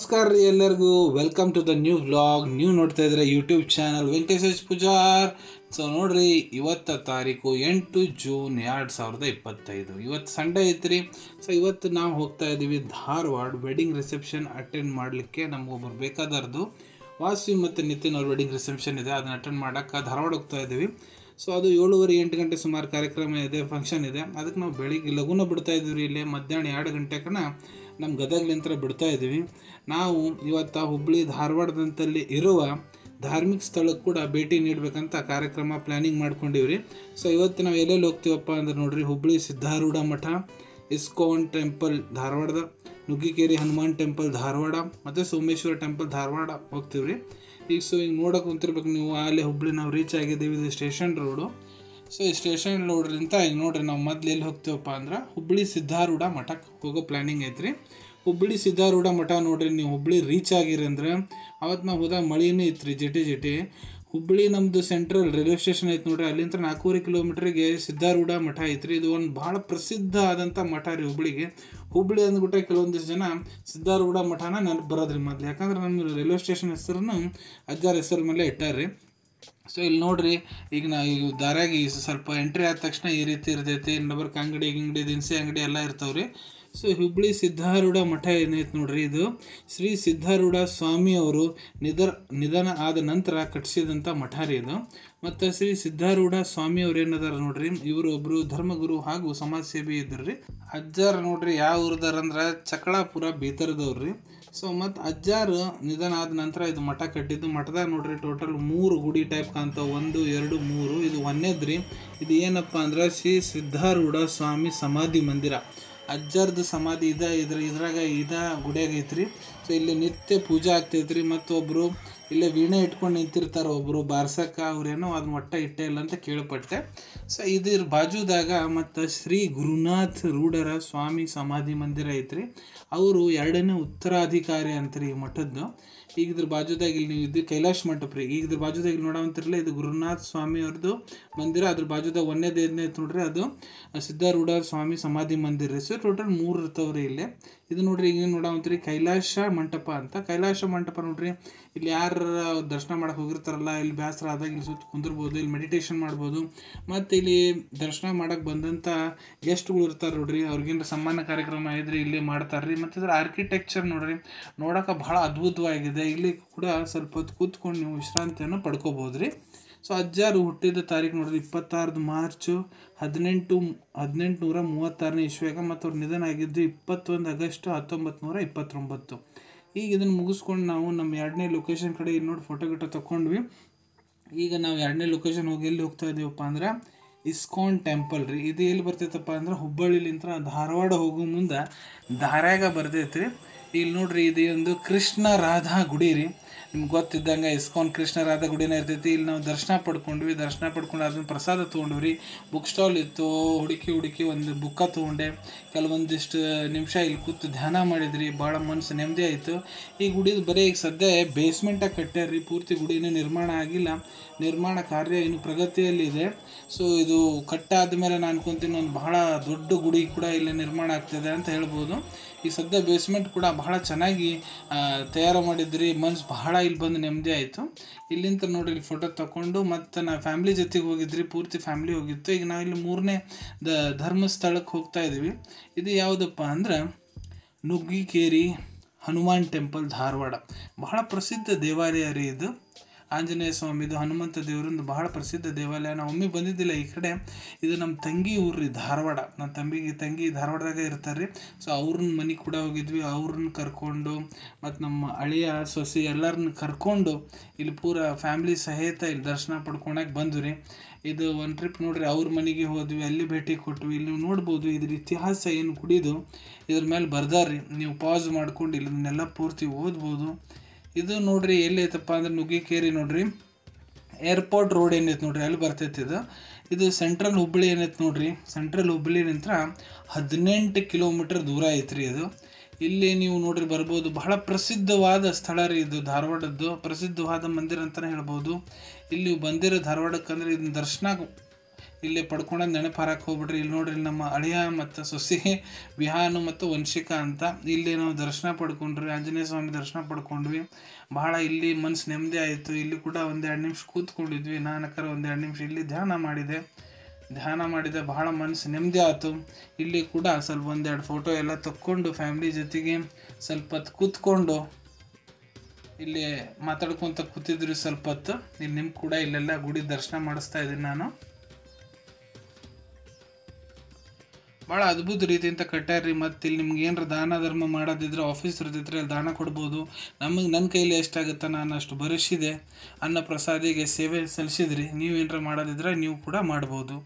ನಮಸ್ಕಾರ ರೀ ಎಲ್ಲರಿಗೂ. Welcome to the new vlog. ನೀವು ನೋಡ್ತಾ ಇದ್ರೆ YouTube channel Venkatesh H Pujar. So ನೋಡ್ರಿ, ಇವತ್ತು ತಾರೀಕು 8 ಜೂನ್ 2025. ಇವತ್ತು ಸಂಡೇ ಐತ್ರಿ. ಸೊ ಇವತ್ತು ನಾವು ಹೋಗ್ತಾ ಇದ್ದೀವಿ ಧಾರವಾಡ ವೆಡ್ಡಿಂಗ್ ರಿಸೆಪ್ಷನ್ ಅಟೆಂಡ್ ಮಾಡಲಿಕ್ಕೆ. ನಮಗೊಬ್ಬರು ಬೇಕಾದರ್ದು ವಾಸವಿ ಮತ್ತು ನಿತಿನ್ ಅವ್ರ ವೆಡ್ಡಿಂಗ್ ರಿಸೆಪ್ಷನ್ ಇದೆ, ಅದನ್ನ ಅಟೆಂಡ್ ಮಾಡೋಕ್ಕೆ ಧಾರವಾಡ ಹೋಗ್ತಾ ಇದ್ದೀವಿ. ಸೊ ಅದು 7:30-8 ಗಂಟೆ ಸುಮಾರು ಕಾರ್ಯಕ್ರಮ ಇದೆ, ಫಂಕ್ಷನ್ ಇದೆ. ಅದಕ್ಕೆ ನಾವು ಬೆಳಿಗ್ಗೆ ಲಘುನ ಬಿಡ್ತಾ ಇದ್ದೀವಿ ರೀ. ಇಲ್ಲಿ ಮಧ್ಯಾಹ್ನ 2 ಗಂಟೆಕನ ನಮ್ಮ ಗದಗ್ಲಿಂತ್ರ ಬಿಡ್ತಾ ಇದ್ದೀವಿ. ನಾವು ಇವತ್ತು ಹುಬ್ಬಳ್ಳಿ ಧಾರವಾಡದಂತಲ್ಲಿ ಇರುವ ಧಾರ್ಮಿಕ ಸ್ಥಳಕ್ಕೆ ಕೂಡ ಭೇಟಿ ನೀಡಬೇಕಂತ ಕಾರ್ಯಕ್ರಮ ಪ್ಲ್ಯಾನಿಂಗ್ ಮಾಡ್ಕೊಂಡಿವ್ರಿ. ಸೊ ಇವತ್ತು ನಾವು ಎಲ್ಲೆಲ್ಲಿ ಹೋಗ್ತೀವಪ್ಪ ಅಂದ್ರೆ ನೋಡ್ರಿ, ಹುಬ್ಬಳ್ಳಿ ಸಿದ್ಧಾರೂಢ ಮಠ, ಇಸ್ಕಾನ್ ಟೆಂಪಲ್ ಧಾರವಾಡದ, ನುಗ್ಗಿಕೇರಿ ಹನುಮಾನ್ ಟೆಂಪಲ್ ಧಾರವಾಡ, ಮತ್ತು ಸೋಮೇಶ್ವರ ಟೆಂಪಲ್ ಧಾರವಾಡ ಹೋಗ್ತೀವಿ ರೀ. ಈಗ ನೋಡೋಕೆ ಕುಂತಿರ್ಬೇಕು ನೀವು, ಅಲ್ಲಿ ಹುಬ್ಬಳ್ಳಿ ನಾವು ರೀಚ್ ಆಗಿದ್ದೀವಿ. ಇದು ಸ್ಟೇಷನ್ ರೋಡು. ಸೊ ಈ ಸ್ಟೇಷನ್ ರೋಡ್ಲಿಂತ ಈಗ ನೋಡ್ರಿ, ನಾವು ಮೊದ್ಲು ಎಲ್ಲಿ ಹೋಗ್ತೀವಪ್ಪ ಅಂದ್ರೆ ಹುಬ್ಬಳ್ಳಿ ಸಿದ್ಧಾರೂಢ ಮಠಕ್ಕೆ ಹೋಗೋ ಪ್ಲ್ಯಾನಿಂಗ್ ಐತ್ರಿ. ಹುಬ್ಬಳ್ಳಿ ಸಿದ್ಧಾರೂಢ ಮಠ ನೋಡ್ರಿ, ನೀವು ಹುಬ್ಬಳ್ಳಿ ರೀಚ್ ಆಗಿರಿ ಅಂದ್ರೆ, ಅವತ್ತು ನಾವು ಹೋದಾಗ ಮಳೆನೇ ಇತ್ತು ಜಟಿ. ಹುಬ್ಬಳ್ಳಿ ನಮ್ಮದು ಸೆಂಟ್ರಲ್ ರೈಲ್ವೆ ಸ್ಟೇಷನ್ ಐತೆ ನೋಡ್ರಿ, ಅಲ್ಲಿಂದ 4.5 ಕಿಲೋಮೀಟ್ರಿಗೆ ಸಿದ್ಧಾರೂಢ ಮಠ ಐತ್ರಿ. ಇದು ಒಂದು ಭಾಳ ಪ್ರಸಿದ್ಧ ಆದಂಥ ಮಠ ರೀ ಹುಬ್ಬಳ್ಳಿಗೆ. ಹುಬ್ಬಳ್ಳಿ ಅಂದ್ಬಿಟ್ಟೆ ಕೆಲವೊಂದಿಷ್ಟು ಜನ ಸಿದ್ಧಾರೂಢ ಮಠನ ನೆನಪು ಬರೋದ್ರಿ ಮೊದಲು, ಯಾಕಂದ್ರೆ ನಮ್ಮ ರೈಲ್ವೆ ಸ್ಟೇಷನ್ ಹೆಸರನ್ನು ಅಜ್ಜಾರ ಹೆಸರು ಮೇಲೆ ಇಟ್ಟಾರ್ರಿ. ಸೊ ಇಲ್ಲಿ ನೋಡ್ರಿ, ಈಗ ನಾವು ಈಗ ದಾರ್ಯಾಗಿ ಸ್ವಲ್ಪ ಎಂಟ್ರಿ ಆದ ತಕ್ಷಣ ಈ ರೀತಿ ಇರ್ತೈತಿ. ನಬರ್ಕ ಅಂಗಡಿ ದಿನಸಿ ಅಂಗಡಿ ಎಲ್ಲ ಇರ್ತಾವ್ರಿ. ಸೊ ಹುಬ್ಬಳ್ಳಿ ಸಿದ್ಧಾರೂಢ ಮಠ ಏನೈತೆ ನೋಡ್ರಿ, ಇದು ಶ್ರೀ ಸಿದ್ಧಾರೂಢ ಸ್ವಾಮಿ ಅವರು ನಿಧನ ಆದ ನಂತರ ಕಟ್ಟಿಸಿದಂಥ ಮಠ ರೀ ಇದು. ಮತ್ತು ಶ್ರೀ ಸಿದ್ಧಾರೂಢ ಸ್ವಾಮಿ ಅವ್ರು ಏನದಾರ ನೋಡ್ರಿ, ಇವರು ಒಬ್ಬರು ಧರ್ಮಗುರು ಹಾಗೂ ಸಮಾಜ ಸೇವಿ ಇದ್ರು ರೀ. ಅಜ್ಜಾರು ನೋಡ್ರಿ ಯಾವ ಊರ್ದಾರ ಅಂದ್ರೆ ಚಕ್ಕಳಾಪುರ ಬೀದರ್ದವ್ರಿ. ಸೊ ಮತ್ತು ಅಜ್ಜಾರು ನಿಧನ ಆದ ನಂತರ ಇದು ಮಠ ಕಟ್ಟಿದ್ದು. ಮಠದಾಗ ನೋಡ್ರಿ ಟೋಟಲ್ 3 ಗುಡಿ ಟೈಪ್ ಕಾಣ್ತಾವೆ, 1, 2, 3. ಇದು ಒಂದೇದ್ರಿ. ಇದು ಏನಪ್ಪ ಅಂದ್ರೆ ಶ್ರೀ ಸಿದ್ಧಾರೂಢ ಸ್ವಾಮಿ ಸಮಾಧಿ ಮಂದಿರ. ಅಜ್ಜರ್ದು ಸಮಾಧಿ ಇದ್ರಾಗ ಗುಡಿಯಾಗ ಐತ್ರಿ. ಸೊ ಇಲ್ಲಿ ನಿತ್ಯ ಪೂಜೆ ಆಗ್ತೈತ್ರಿ. ಮತ್ತು ಒಬ್ಬರು ಇಲ್ಲೇ ವೀಣೆ ಇಟ್ಕೊಂಡು ನಿಂತಿರ್ತಾರೆ, ಒಬ್ಬರು ಬಾರ್ಸಕ್ಕ, ಅವ್ರೇನೋ ಅದನ್ನ ಒಟ್ಟ ಇಟ್ಟೇ ಇಲ್ಲ ಅಂತ ಕೇಳ್ಪಟ್ಟೆ. ಸೊ ಇದ್ರ ಬಾಜುದಾಗ ಮತ್ತು ಶ್ರೀ ಗುರುನಾಥ್ ರೂಢರ ಸ್ವಾಮಿ ಸಮಾಧಿ ಮಂದಿರ ಐತ್ರಿ. ಅವರು 2ನೇ ಉತ್ತರಾಧಿಕಾರಿ ಅಂತ್ರಿ ಈ ಮಠದ್ದು. ಈಗ ಇದ್ರ ಬಾಜುದಾಗ ಇಲ್ಲಿ ನೀವು ಇದು ಕೈಲಾಶ ಮಂಟಪ ರೀ. ಈಗ ಇದ್ರ ಬಾಜುದಾಗ ಇಲ್ಲಿ ನೋಡೋವಂತಿರಲಿಲ್ಲ, ಇದು ಗುರುನಾಥ್ ಸ್ವಾಮಿ ಅವ್ರದ್ದು ಮಂದಿರ. ಅದ್ರ ಬಾಜುದಾಗ 1ನೇದು ಐತೆ ನೋಡ್ರಿ, ಅದು ಸಿದ್ಧಾರೂಢ ಸ್ವಾಮಿ ಸಮಾಧಿ ಮಂದಿರ ರೀ. ಸೊ ಟೋಟಲ್ 3 ಇರ್ತಾವ್ರಿ ಇಲ್ಲಿ. ಇದು ನೋಡ್ರಿ, ಈಗ ನೋಡೋವಂತ್ರಿ ಕೈಲಾಶ ಮಂಟಪ ಅಂತ. ಕೈಲಾಶ ಮಂಟಪ ನೋಡ್ರಿ, ಇಲ್ಲಿ ಯಾರು ದರ್ಶನ ಮಾಡಕ್ಕೆ ಹೋಗಿರ್ತಾರಲ್ಲ, ಇಲ್ಲಿ ಬೇಸರ ಆದಾಗ ಇಲ್ಲಿ ಸುತ್ತ ಕುಂದಿರ್ಬೋದು, ಇಲ್ಲಿ ಮೆಡಿಟೇಷನ್ ಮಾಡ್ಬೋದು. ಮತ್ತು ಇಲ್ಲಿ ದರ್ಶನ ಮಾಡಕ್ಕೆ ಬಂದಂಥ ಗೆಸ್ಟ್ಗಳು ಇರ್ತಾರೆ ನೋಡ್ರಿ, ಅವ್ರಿಗೇನು ಸನ್ಮಾನ ಕಾರ್ಯಕ್ರಮ ಇದ್ರೆ ಇಲ್ಲಿ ಮಾಡ್ತಾರೆ ರೀ. ಮತ್ತು ಇದ್ರ ಆರ್ಕಿಟೆಕ್ಚರ್ ನೋಡ್ರಿ, ನೋಡೋಕೆ ಭಾಳ ಅದ್ಭುತವಾಗಿದೆ. ಇಲ್ಲಿ ಕೂಡ ಸ್ವಲ್ಪ ಹೊತ್ತು ಕೂತ್ಕೊಂಡು ನೀವು ವಿಶ್ರಾಂತಿಯನ್ನು ಪಡ್ಕೋಬೋದು ರೀ. ಸೊ ಅಜ್ಜಾರು ಹುಟ್ಟಿದ ತಾರೀಕು ನೋಡ್ರಿ 26 ಮಾರ್ಚ್ 1836 ಇಸ್ವಿಯಾಗ. ಮತ್ತು ಅವ್ರು ನಿಧನ ಆಗಿದ್ದು 21 ಆಗಸ್ಟ್ 1929. ಈಗ ಇದನ್ನು ಮುಗಿಸ್ಕೊಂಡು ನಾವು ನಮ್ಮ 2ನೇ ಲೊಕೇಶನ್ ಕಡೆ ಇಲ್ಲಿ ನೋಡಿ ಫೋಟೋ ಗಿಟೋ ತೊಗೊಂಡ್ವಿ. ಈಗ ನಾವು 2ನೇ ಲೊಕೇಶನ್ ಎಲ್ಲಿ ಹೋಗ್ತಾ ಇದ್ದೀವಪ್ಪ ಅಂದ್ರೆ ಇಸ್ಕಾನ್ ಟೆಂಪಲ್ ರೀ. ಇದು ಎಲ್ಲಿ ಬರ್ತೈತಪ್ಪ ಅಂದ್ರೆ ಹುಬ್ಬಳ್ಳಿಲಿಂತ್ರ ಧಾರವಾಡ ಹೋಗೋ ಮುಂದೆ ದಾರ್ಯಾಗ ಬರ್ತೈತ್ರಿ. ಇಲ್ಲಿ ನೋಡ್ರಿ, ಇದು ಒಂದು ಕೃಷ್ಣ ರಾಧಾ ಗುಡಿ ರೀ. ನಿಮ್ಗೆ ಗೊತ್ತಿದ್ದಂಗೆ ಇಸ್ಕಾನ್ ಕೃಷ್ಣ ರಾಧಾ ಗುಡಿನ ಇರ್ತೈತಿ. ಇಲ್ಲಿ ನಾವು ದರ್ಶನ ಪಡ್ಕೊಂಡು ಅದನ್ನ ಪ್ರಸಾದ ತೊಗೊಂಡ್ವಿ. ಬುಕ್ ಸ್ಟಾಲ್ ಇತ್ತು, ಹುಡುಕಿ ಒಂದು ಬುಕ್ಕ ತೊಗೊಂಡೆ. ಕೆಲವೊಂದಿಷ್ಟು ನಿಮಿಷ ಇಲ್ಲಿ ಕೂತು ಧ್ಯಾನ ಮಾಡಿದ್ರಿ, ಭಾಳ ಮನಸ್ಸು ನೆಮ್ಮದಿ ಆಯಿತು. ಈ ಗುಡಿದು ಬರೀ ಈಗ ಸದ್ಯ ಬೇಸ್ಮೆಂಟಾಗಿ ಕಟ್ಟ್ಯಾರ್ರಿ, ಪೂರ್ತಿ ಗುಡಿ ಇನ್ನೂ ನಿರ್ಮಾಣ ಆಗಿಲ್ಲ. ನಿರ್ಮಾಣ ಕಾರ್ಯ ಇನ್ನು ಪ್ರಗತಿಯಲ್ಲಿದೆ. ಸೊ ಇದು ಕಟ್ಟಾದ ಮೇಲೆ ನಾನು ಅನ್ಕೊತೀನಿ ಒಂದು ಬಹಳ ದೊಡ್ಡ ಗುಡಿ ಕೂಡ ಇಲ್ಲಿ ನಿರ್ಮಾಣ ಆಗ್ತಿದೆ ಅಂತ ಹೇಳ್ಬೋದು. ಈ ಸದ್ಯ ಬೇಸ್ಮೆಂಟ್ ಕೂಡ ಬಹಳ ಚೆನ್ನಾಗಿ ತಯಾರು ಮಾಡಿದ್ರಿ. ಮನ್ಸು ಬಹಳ ಇಲ್ಲಿ ಬಂದು ನೆಮ್ಮದಿ ಆಯಿತು. ಇಲ್ಲಿಂದ ನೋಡ್ರಿ, ಇಲ್ಲಿ ಫೋಟೋ ತಗೊಂಡು ಮತ್ತು ನಾವು ಫ್ಯಾಮ್ಲಿ ಜೊತೆಗೆ ಹೋಗಿದ್ರಿ, ಪೂರ್ತಿ ಫ್ಯಾಮ್ಲಿ ಹೋಗಿತ್ತು. ಈಗ ನಾವು ಇಲ್ಲಿ 3ನೇ ಧರ್ಮಸ್ಥಳಕ್ಕೆ ಹೋಗ್ತಾ ಇದ್ದೀವಿ. ಇದು ಯಾವುದಪ್ಪ ಅಂದ್ರೆ ನುಗ್ಗಿಕೇರಿ ಹನುಮಾನ್ ಟೆಂಪಲ್ ಧಾರವಾಡ. ಬಹಳ ಪ್ರಸಿದ್ಧ ದೇವಾಲಯ ರೀ ಇದು. ಆಂಜನೇಯ ಸ್ವಾಮಿದು, ಹನುಮಂತ ದೇವರಿಂದ ಬಹಳ ಪ್ರಸಿದ್ಧ ದೇವಾಲಯ. ನಾವು ಒಮ್ಮೆ ಬಂದಿದ್ದಿಲ್ಲ ಈ ಕಡೆ. ಇದು ನಮ್ಮ ತಂಗಿ ಊರು ರೀ, ಧಾರವಾಡ. ನನ್ನ ತಂಗಿ ಧಾರವಾಡದಾಗ ಇರ್ತಾರೆ ರೀ. ಸೊ ಅವ್ರನ್ನ ಮನೆಗೆ ಕೂಡ ಹೋಗಿದ್ವಿ. ಅವ್ರನ್ನ ಕರ್ಕೊಂಡು ಮತ್ತು ನಮ್ಮ ಅಳಿಯ ಸೊಸೆ ಎಲ್ಲರನ್ನ ಕರ್ಕೊಂಡು ಇಲ್ಲಿ ಪೂರ ಫ್ಯಾಮ್ಲಿ ಸಹಿತ ಇಲ್ಲಿ ದರ್ಶನ ಪಡ್ಕೊಳಕ್ಕೆ ಬಂದ್ವಿ ರೀ. ಇದು ಒಂದು ಟ್ರಿಪ್ ನೋಡ್ರಿ, ಅವ್ರ ಮನೆಗೆ ಹೋದ್ವಿ, ಅಲ್ಲಿ ಭೇಟಿ ಕೊಟ್ವಿ. ಇಲ್ಲಿ ನೀವು ನೋಡ್ಬೋದು ಇದ್ರ ಇತಿಹಾಸ ಏನು ಗುಡಿದು ಇದ್ರ ಮೇಲೆ ಬರ್ದಾರ್ರಿ. ನೀವು ಪಾಸ್ ಮಾಡ್ಕೊಂಡು ಇದನ್ನೆಲ್ಲ ಪೂರ್ತಿ ಓದ್ಬೋದು. ಇದು ನೋಡ್ರಿ ಎಲ್ಲಿ ಐತಪ್ಪ ಅಂದ್ರೆ ನುಗ್ಗಿಕೇರಿ ನೋಡ್ರಿ, ಏರ್ಪೋರ್ಟ್ ರೋಡ್ ಏನೈತೆ ನೋಡ್ರಿ, ಅಲ್ಲಿ ಬರ್ತೈತಿ ಇದು ಸೆಂಟ್ರಲ್ ಹುಬ್ಬಳ್ಳಿ ಏನೈತೆ ನೋಡ್ರಿ, ಸೆಂಟ್ರಲ್ ಹುಬ್ಬಳ್ಳಿನಿಂದ 18 ಕಿಲೋಮೀಟರ್ ದೂರ ಐತ್ರಿ ಇದು. ಇಲ್ಲಿ ನೀವು ನೋಡ್ರಿ ಬರ್ಬೋದು, ಬಹಳ ಪ್ರಸಿದ್ಧವಾದ ಸ್ಥಳ ರೀ ಇದು. ಧಾರವಾಡದ್ದು ಪ್ರಸಿದ್ಧವಾದ ಮಂದಿರ ಅಂತಲೇ ಹೇಳ್ಬೋದು. ಇಲ್ಲಿ ಬಂದಿರೋ ಧಾರವಾಡಕ್ಕೆ ಅಂದ್ರೆ ಇದನ್ನ ದರ್ಶನ ಇಲ್ಲೇ ಪಡ್ಕೊಂಡಂದು ನೆನಪು ಹಾರಕ್ಕೆ ಹೋಗ್ಬಿಟ್ರಿ. ಇಲ್ಲಿ ನೋಡ್ರಿ ನಮ್ಮ ಅಳಿಯ ಮತ್ತು ಸೊಸೆ ವಿಹಾನು ಮತ್ತು ವಂಶಿಕಾ ಅಂತ ಇಲ್ಲಿ ನಾವು ದರ್ಶನ ಪಡ್ಕೊಂಡ್ರಿ, ಆಂಜನೇಯ ಸ್ವಾಮಿ ದರ್ಶನ ಪಡ್ಕೊಂಡ್ವಿ. ಭಾಳ ಇಲ್ಲಿ ಮನಸ್ಸು ನೆಮ್ಮದಿ ಆಯಿತು. ಇಲ್ಲಿ ಕೂಡ ಒಂದೆರಡು ನಿಮಿಷ ಕೂತ್ಕೊಂಡಿದ್ವಿ. ನಾನಕರ ಒಂದೆರಡು ನಿಮಿಷ ಇಲ್ಲಿ ಧ್ಯಾನ ಮಾಡಿದೆ. ಭಾಳ ಮನಸ್ಸು ನೆಮ್ಮದಿ ಆಯಿತು. ಇಲ್ಲಿ ಕೂಡ ಸ್ವಲ್ಪ ಒಂದೆರಡು ಫೋಟೋ ಎಲ್ಲ ತಕ್ಕೊಂಡು ಫ್ಯಾಮ್ಲಿ ಜೊತೆಗೆ ಸ್ವಲ್ಪ ಹೊತ್ತು ಕೂತ್ಕೊಂಡು ಇಲ್ಲಿ ಮಾತಾಡ್ಕೊತ ಕೂತಿದ್ರಿ ಸ್ವಲ್ಪ ಹೊತ್ತು. ಇಲ್ಲಿ ನಿಮ್ಗೆ ಕೂಡ ಇಲ್ಲೆಲ್ಲ ಗುಡಿ ದರ್ಶನ ಮಾಡಿಸ್ತಾ ಇದ್ದೀನಿ ನಾನು. ಭಾಳ ಅದ್ಭುತ ರೀತಿಯಿಂದ ಕಟ್ಟ್ಯಾರ್ರಿ. ಮತ್ತು ಇಲ್ಲಿ ನಿಮ್ಗೆ ಏನಾರ ದಾನ ಧರ್ಮ ಮಾಡೋದಿದ್ರೆ ಆಫೀಸ್ ಇರ್ತಿದ್ರೆ ಅಲ್ಲಿ ದಾನ ಕೊಡ್ಬೋದು. ನನ್ನ ಕೈಲಿ ಎಷ್ಟಾಗುತ್ತೆ ನಾನು ಅಷ್ಟು ಭರಿಸಿದೆ. ಅನ್ನ ಪ್ರಸಾದಿಗೆ ಸೇವೆ ಸಲ್ಲಿಸಿದ್ರಿ. ನೀವು ಏನಾರ ಮಾಡೋದಿದ್ರೆ ನೀವು ಕೂಡ ಮಾಡ್ಬೋದು.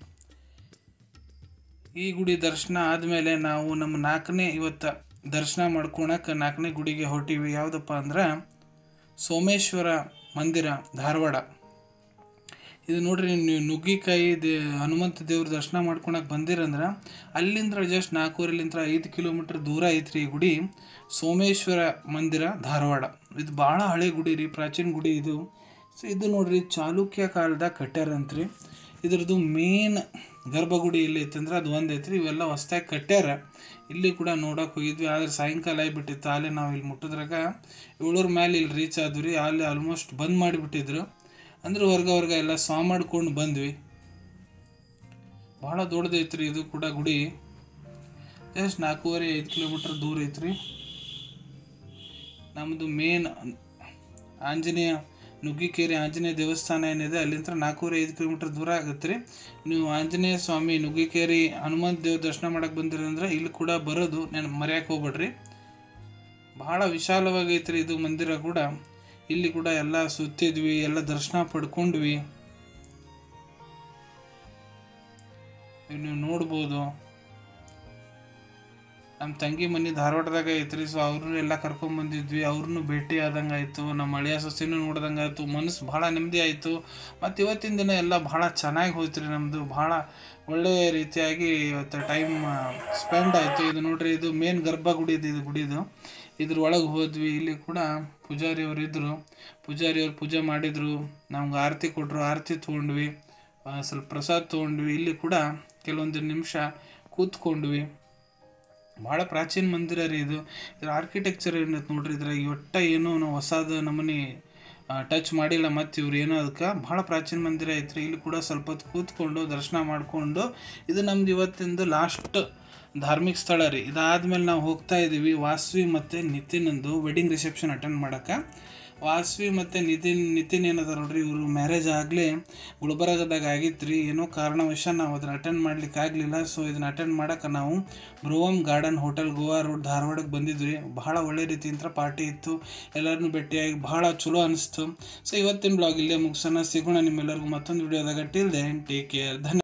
ಈ ಗುಡಿ ದರ್ಶನ ಆದಮೇಲೆ ನಾವು ನಮ್ಮ ಇವತ್ತು ದರ್ಶನ ಮಾಡ್ಕೊಳಕ್ಕೆ 4ನೇ ಗುಡಿಗೆ ಹೊರಟಿವಿ. ಯಾವುದಪ್ಪ ಅಂದ್ರೆ ಸೋಮೇಶ್ವರ ಮಂದಿರ, ಧಾರವಾಡ. ಇದು ನೋಡ್ರಿ, ನೀವು ನುಗ್ಗಿಕಾಯಿ ಹನುಮಂತ ದೇವ್ರ ದರ್ಶನ ಮಾಡ್ಕೊಳಕ್ಕೆ ಬಂದಿರಂದ್ರೆ ಅಲ್ಲಿಂದ ಜಸ್ಟ್ 4.5 ಕಿಲೋಮೀಟ್ರ್ ದೂರ ಐತ್ರಿ ಈ ಗುಡಿ. ಸೋಮೇಶ್ವರ ಮಂದಿರ, ಧಾರವಾಡ. ಇದು ಭಾಳ ಹಳೆ ಗುಡಿ ರೀ, ಪ್ರಾಚೀನ ಗುಡಿ ಇದು. ಸೊ ಇದು ನೋಡ್ರಿ ಚಾಲುಕ್ಯ ಕಾಲದಾಗ ಕಟ್ಟ್ಯಾರಂತ್ರಿ. ಇದ್ರದ್ದು ಮೇನ್ ಗರ್ಭಗುಡಿ ಎಲ್ಲಿ ಐತಂದ್ರೆ ಅದು ಒಂದು ಐತ್ರಿ. ಇವೆಲ್ಲ ಹೊಸ್ದಾಗಿ ಕಟ್ಟ್ಯಾರ. ಇಲ್ಲಿ ಕೂಡ ನೋಡೋಕೆ ಹೋಗಿದ್ವಿ, ಆದರೆ ಸಾಯಂಕಾಲ ಆಗಿಬಿಟ್ಟಿತ್ತು. ಅಲ್ಲಿ ನಾವು ಇಲ್ಲಿ ಮುಟ್ಟಿದ್ರಾಗ 7 ಮೇಲೆ ಇಲ್ಲಿ ರೀಚ್ ಆದ್ವಿ. ಅಲ್ಲಿ ಆಲ್ಮೋಸ್ಟ್ ಬಂದ್ ಮಾಡಿಬಿಟ್ಟಿದ್ರು. ಅಂದ್ರೆ ಹೊರ್ಗೆ ಎಲ್ಲ ಸ್ವಾ ಮಾಡ್ಕೊಂಡು ಬಂದ್ವಿ. ಭಾಳ ದೊಡ್ಡದೈತ್ರಿ ಇದು ಕೂಡ ಗುಡಿ. ಜಸ್ಟ್ 4.5 ಕಿಲೋಮೀಟ್ರ್ ದೂರ ಐತ್ರಿ. ನಮ್ಮದು ಮೇನ್ ಆಂಜನೇಯ ನುಗ್ಗಿಕೇರಿ ಆಂಜನೇಯ ದೇವಸ್ಥಾನ ಏನಿದೆ ಅಲ್ಲಿಂದ 4.5 ಕಿಲೋಮೀಟ್ರ್ ದೂರ ಆಗುತ್ತೆ ರೀ. ನೀವು ಆಂಜನೇಯ ಸ್ವಾಮಿ ನುಗ್ಗಿಕೇರಿ ಹನುಮಂತ ದೇವ್ರ ದರ್ಶನ ಮಾಡಕ್ಕೆ ಬಂದಿರಂದ್ರೆ ಇಲ್ಲಿ ಕೂಡ ಬರೋದು ಮರೆಯಕ್ಕೆ ಹೋಗ್ಬೇಡ್ರಿ. ಭಾಳ ವಿಶಾಲವಾಗೈತ್ರಿ ಇದು ಮಂದಿರ ಕೂಡ. ಇಲ್ಲಿ ಕೂಡ ಎಲ್ಲ ಸುತ್ತಿದ್ವಿ, ಎಲ್ಲ ದರ್ಶನ ಪಡ್ಕೊಂಡ್ವಿ. ನೀವು ನೋಡ್ಬೋದು. ನಮ್ಮ ತಂಗಿ ಮನೆ ಧಾರವಾಡದಾಗ ಐತ್ರಿ. ಸೊ ಅವ್ರನ್ನೂ ಎಲ್ಲ ಕರ್ಕೊಂಬಂದಿದ್ವಿ. ಅವ್ರನ್ನೂ ಭೇಟಿ ಆದಂಗೆ ಆಯಿತು. ನಮ್ಮ ಅಳಿಯ ಸೊಸೆನೂ ನೋಡ್ದಂಗೆ ಆಯಿತು. ಮನಸ್ಸು ಭಾಳ ನೆಮ್ಮದಿ ಆಯಿತು. ಮತ್ತು ಇವತ್ತಿನ ದಿನ ಎಲ್ಲ ಭಾಳ ಚೆನ್ನಾಗಿ ಹೋಯ್ತು ರೀ. ನಮ್ಮದು ಭಾಳ ಒಳ್ಳೆಯ ರೀತಿಯಾಗಿ ಇವತ್ತು ಟೈಮ್ ಸ್ಪೆಂಡ್ ಆಯಿತು. ಇದು ನೋಡ್ರಿ, ಇದು ಮೇನ್ ಗರ್ಭಗುಡಿ ಇದು ಗುಡಿದು. ಇದ್ರ ಒಳಗೆ ಹೋದ್ವಿ. ಇಲ್ಲಿ ಕೂಡ ಪೂಜಾರಿಯವರು ಇದ್ದರು. ಪೂಜಾರಿಯವರು ಪೂಜೆ ಮಾಡಿದರು. ನಮ್ಗೆ ಆರತಿ ಕೊಟ್ಟರು. ಆರತಿ ತೊಗೊಂಡ್ವಿ. ಸ್ವಲ್ಪ ಪ್ರಸಾದ ತೊಗೊಂಡ್ವಿ. ಇಲ್ಲಿ ಕೂಡ ಕೆಲವೊಂದು ನಿಮಿಷ ಕೂತ್ಕೊಂಡ್ವಿ. ಭಾಳ ಪ್ರಾಚೀನ ಮಂದಿರ ರೀ ಇದು. ಇದ್ರ ಆರ್ಕಿಟೆಕ್ಚರ್ ಏನೈತೆ ನೋಡ್ರಿ. ಇದ್ರಾಗ ಏನೋ ನಾವು ಹೊಸದು ನಮ್ಮನೆ ಟಚ್ ಮಾಡಿಲ್ಲ. ಮತ್ತು ಇವ್ರು ಏನೋ ಅದಕ್ಕೆ ಭಾಳ ಪ್ರಾಚೀನ ಮಂದಿರ ಐತ್ರಿ. ಇಲ್ಲಿ ಕೂಡ ಸ್ವಲ್ಪ ಹೊತ್ತು ಕೂತ್ಕೊಂಡು ದರ್ಶನ ಮಾಡಿಕೊಂಡು ಇದು ನಮ್ದು ಇವತ್ತಿಂದು ಲಾಸ್ಟ್ ಧಾರ್ಮಿಕ ಸ್ಥಳ ರೀ. ಇದಾದ್ಮೇಲೆ ನಾವು ಹೋಗ್ತಾ ಇದ್ದೀವಿ ವಾಸವಿ ಮತ್ತು ನಿತಿನಂದು ವೆಡ್ಡಿಂಗ್ ರಿಸೆಪ್ಷನ್ ಅಟೆಂಡ್ ಮಾಡೋಕ್ಕೆ. ವಾಸವಿ ಮತ್ತು ನಿತಿನ್ ಏನದ ನೋಡ್ರಿ, ಇವರು ಮ್ಯಾರೇಜ್ ಆಗಲಿ ಗುಲ್ಬರ್ಗದಾಗ ಆಗಿತ್ತು ರೀ. ಏನೋ ಕಾರಣವಶ ನಾವು ಅದನ್ನು ಅಟೆಂಡ್ ಮಾಡ್ಲಿಕ್ಕೆ ಆಗಲಿಲ್ಲ. ಸೊ ಇದನ್ನು ಅಟೆಂಡ್ ಮಾಡೋಕೆ ನಾವು ಬ್ರೋವಮ್ ಗಾರ್ಡನ್ ಹೋಟೆಲ್, ಗೋವಾ ರೋಡ್, ಧಾರವಾಡಕ್ಕೆ ಬಂದಿದ್ವಿ. ಭಾಳ ಒಳ್ಳೆ ರೀತಿಯಿಂದ ಪಾರ್ಟಿ ಇತ್ತು. ಎಲ್ಲರನ್ನೂ ಭೇಟಿಯಾಗಿ ಭಾಳ ಚಲೋ ಅನಿಸ್ತು. ಸೊ ಇವತ್ತಿನ ಬ್ಲಾಗ್ ಇಲ್ಲೇ ಮುಗಿಸೋಣ. ಸಿಗೋಣ ನಿಮ್ಮೆಲ್ಲರಿಗೂ ಮತ್ತೊಂದು ವಿಡಿಯೋದಾಗ. Till then take care. ಧನ್ಯವಾದ.